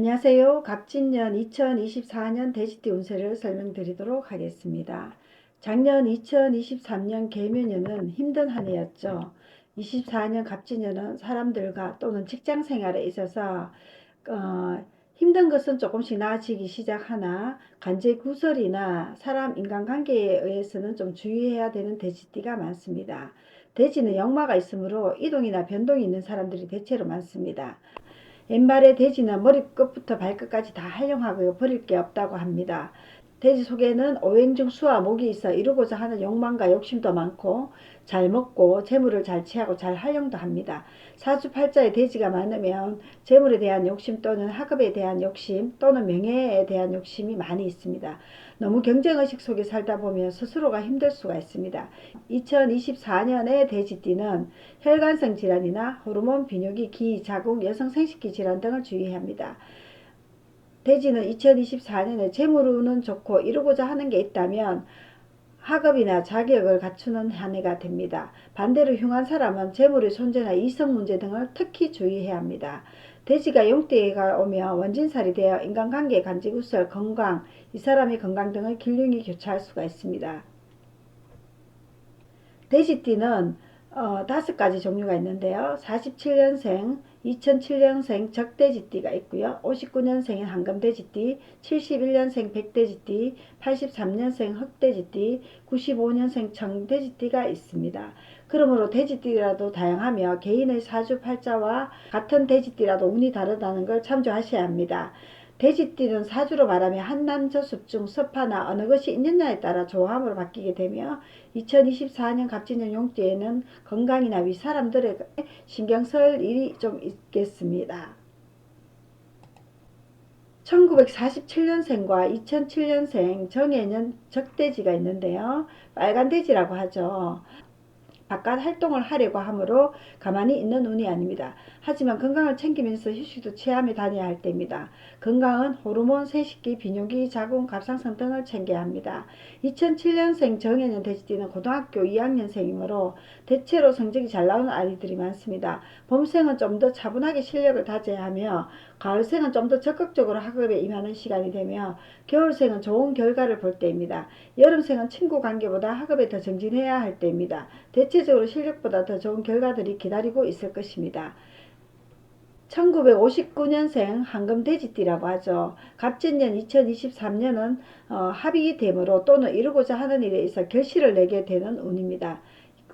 안녕하세요. 갑진년 2024년 돼지띠 운세를 설명드리도록 하겠습니다. 작년 2023년 개묘년은 힘든 한 해였죠. 24년 갑진년은 사람들과 또는 직장 생활에 있어서 힘든 것은 조금씩 나아지기 시작하나 관제구설이나 사람 인간관계에 의해서는 좀 주의해야 되는 돼지띠가 많습니다. 돼지는 역마가 있으므로 이동이나 변동이 있는 사람들이 대체로 많습니다. 왼발의 돼지는 머리끝부터 발끝까지 다 활용하고 버릴 게 없다고 합니다. 돼지 속에는 오행중 수와 목이 있어 이루고자 하는 욕망과 욕심도 많고 잘 먹고 재물을 잘 취하고 잘 활용도 합니다. 사주팔자에 돼지가 많으면 재물에 대한 욕심 또는 학업에 대한 욕심 또는 명예에 대한 욕심이 많이 있습니다. 너무 경쟁의식 속에 살다 보면 스스로가 힘들 수가 있습니다. 2024년의 돼지띠는 혈관성 질환이나 호르몬 비뇨기, 기, 자궁, 여성 생식기 질환 등을 주의해야 합니다. 돼지는 2024년에 재물운은 좋고 이루고자 하는 게 있다면 학업이나 자격을 갖추는 한 해가 됩니다. 반대로 흉한 사람은 재물의 손재나 이성 문제 등을 특히 주의해야 합니다. 돼지가 용띠가 오면 원진살이 되어 인간관계, 간지구설, 건강, 이 사람의 건강 등의 길흉이 교차할 수가 있습니다. 돼지띠는 5가지 종류가 있는데요. 47년생, 2007년생 적돼지띠가 있고요. 59년생인 황금돼지띠, 71년생 백돼지띠, 83년생 흑돼지띠, 95년생 청돼지띠가 있습니다. 그러므로 돼지띠라도 다양하며 개인의 사주팔자와 같은 돼지띠라도 운이 다르다는 걸 참조하셔야 합니다. 돼지띠는 사주로 말하면 한남저숲 중 섭하나 어느 것이 있느냐에 따라 조함으로 바뀌게 되며 2024년 갑진년 용띠에는 건강이나 위 사람들에게 신경 쓸 일이 좀 있겠습니다. 1947년생과 2007년생 정해는 적돼지가 있는데요. 빨간 돼지라고 하죠. 바깥 활동을 하려고 하므로 가만히 있는 운이 아닙니다. 하지만 건강을 챙기면서 휴식도 취하며 다녀야 할 때입니다. 건강은 호르몬, 세식기, 비뇨기, 자궁, 갑상선 등을 챙겨야 합니다. 2007년생 정해년 돼지띠는 고등학교 2학년생이므로 대체로 성적이 잘 나오는 아이들이 많습니다. 봄생은 좀 더 차분하게 실력을 다져야 하며 가을생은 좀 더 적극적으로 학업에 임하는 시간이 되며 겨울생은 좋은 결과를 볼 때입니다. 여름생은 친구 관계보다 학업에 더 정진해야 할 때입니다. 대체적으로 실력보다 더 좋은 결과들이 기다리고 있을 것입니다. 1959년생 황금돼지띠라고 하죠. 갑진년 2023년은 합의이 되므로 또는 이루고자 하는 일에 있어 결실을 내게 되는 운입니다.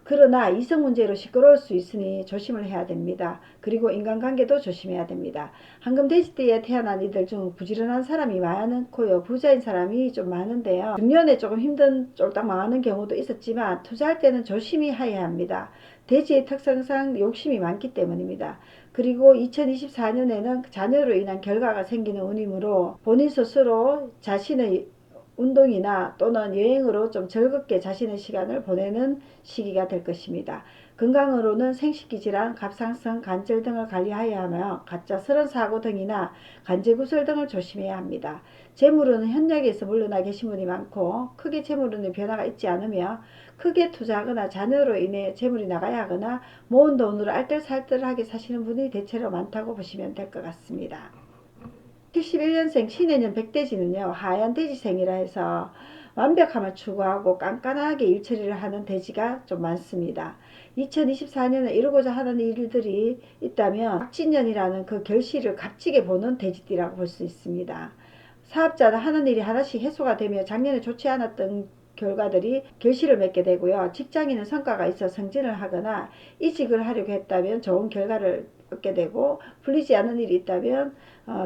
그러나 이성 문제로 시끄러울 수 있으니 조심을 해야 됩니다. 그리고 인간관계도 조심해야 됩니다. 황금돼지띠에 태어난 이들 중 부지런한 사람이 많고요. 부자인 사람이 좀 많은데요. 중년에 조금 힘든 쫄딱 망하는 경우도 있었지만 투자할 때는 조심히 해야 합니다. 돼지의 특성상 욕심이 많기 때문입니다. 그리고 2024년에는 자녀로 인한 결과가 생기는 운이므로 본인 스스로 자신의 운동이나 또는 여행으로 좀 즐겁게 자신의 시간을 보내는 시기가 될 것입니다. 건강으로는 생식기 질환, 갑상선, 관절 등을 관리하여야 하며 가짜스러운 사고 등이나 관제구설 등을 조심해야 합니다. 재물은 현역에서 물러나 계신 분이 많고 크게 재물운의 변화가 있지 않으며 크게 투자하거나 자녀로 인해 재물이 나가야 하거나 모은 돈으로 알뜰살뜰하게 사시는 분이 대체로 많다고 보시면 될 것 같습니다. 71년생 신해년 백돼지는요, 하얀 돼지생이라 해서 완벽함을 추구하고 깐깐하게 일처리를 하는 돼지가 좀 많습니다. 2024년에 이루고자 하는 일들이 있다면 갑진년이라는 그 결실을 값지게 보는 돼지띠라고 볼 수 있습니다. 사업자는 하는 일이 하나씩 해소가 되며 작년에 좋지 않았던 결과들이 결실을 맺게 되고요. 직장인은 성과가 있어 승진을 하거나 이직을 하려고 했다면 좋은 결과를 얻게 되고 풀리지 않은 일이 있다면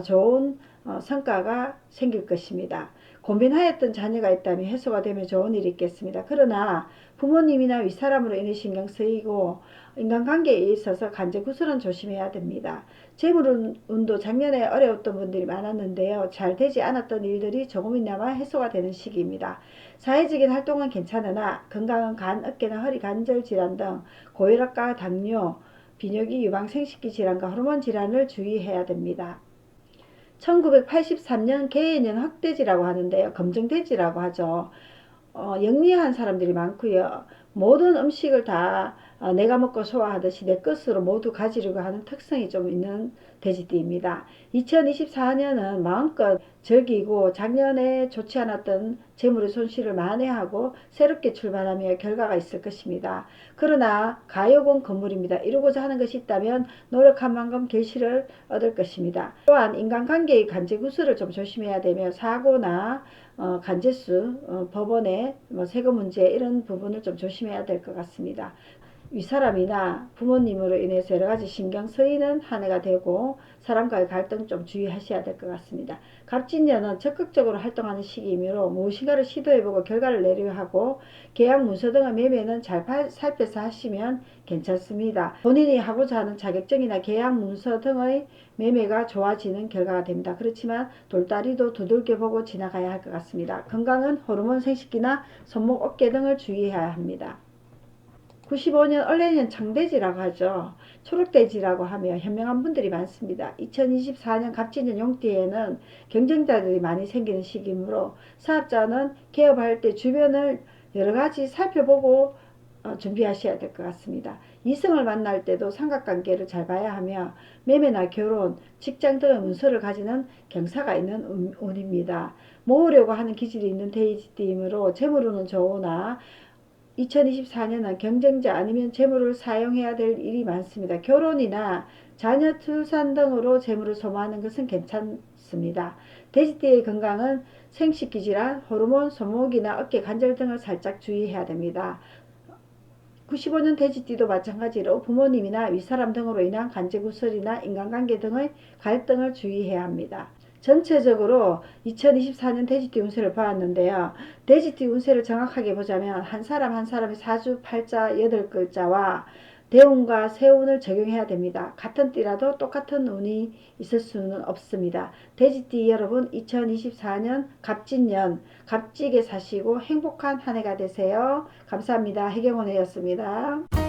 좋은 성과가 생길 것입니다. 고민하였던 자녀가 있다면 해소가 되면 좋은 일이 있겠습니다. 그러나 부모님이나 윗사람으로 인해 신경 쓰이고 인간관계에 있어서 간제구설은 조심해야 됩니다. 재물운도 작년에 어려웠던 분들이 많았는데요. 잘 되지 않았던 일들이 조금이나마 해소가 되는 시기입니다. 사회적인 활동은 괜찮으나 건강은 간, 어깨나 허리 관절 질환 등 고혈압과 당뇨, 비뇨기, 유방, 생식기 질환과 호르몬 질환을 주의해야 됩니다. 1983년 개해년 흑돼지라고 하는데요. 검정돼지라고 하죠. 영리한 사람들이 많고요. 모든 음식을 다 내가 먹고 소화하듯이 내 것으로 모두 가지려고 하는 특성이 좀 있는 돼지띠입니다. 2024년은 마음껏 즐기고 작년에 좋지 않았던 재물의 손실을 만회하고 새롭게 출발하며 결과가 있을 것입니다. 그러나 가요공 건물입니다. 이루고자 하는 것이 있다면 노력한 만큼 결실을 얻을 것입니다. 또한 인간관계의 간제구설을 좀 조심해야 되며 사고나 간제수, 법원의 세금 문제 이런 부분을 좀 조심해야 될 것 같습니다. 윗사람이나 부모님으로 인해서 여러가지 신경 쓰이는 한 해가 되고 사람과의 갈등 좀 주의하셔야 될 것 같습니다. 갑진년은 적극적으로 활동하는 시기이므로 무엇인가를 시도해보고 결과를 내려야 하고 계약 문서 등의 매매는 잘 살펴서 하시면 괜찮습니다. 본인이 하고자 하는 자격증이나 계약 문서 등의 매매가 좋아지는 결과가 됩니다. 그렇지만 돌다리도 두들겨보고 지나가야 할 것 같습니다. 건강은 호르몬 생식기나 손목 어깨 등을 주의해야 합니다. 95년 원래는 청돼지라고 하죠. 초록돼지라고 하며 현명한 분들이 많습니다. 2024년 갑진년 용띠에는 경쟁자들이 많이 생기는 시기이므로 사업자는 개업할 때 주변을 여러가지 살펴보고 준비하셔야 될 것 같습니다. 이성을 만날 때도 삼각관계를 잘 봐야 하며 매매나 결혼, 직장 등의 문서를 가지는 경사가 있는 운입니다. 모으려고 하는 기질이 있는 돼지띠이므로 재물운은 좋으나 2024년은 경쟁자 아니면 재물을 사용해야 될 일이 많습니다. 결혼이나 자녀 출산 등으로 재물을 소모하는 것은 괜찮습니다. 돼지띠의 건강은 생식기질환, 호르몬, 손목이나 어깨 관절 등을 살짝 주의해야 됩니다. 95년 돼지띠도 마찬가지로 부모님이나 윗사람 등으로 인한 간제구설이나 인간관계 등의 갈등을 주의해야 합니다. 전체적으로 2024년 돼지띠 운세를 보았는데요. 돼지띠 운세를 정확하게 보자면 한 사람 한 사람의 사주, 팔자, 8글자와 대운과 세운을 적용해야 됩니다. 같은 띠라도 똑같은 운이 있을 수는 없습니다. 돼지띠 여러분 2024년 갑진년 값지게 사시고 행복한 한 해가 되세요. 감사합니다. 해경원이었습니다.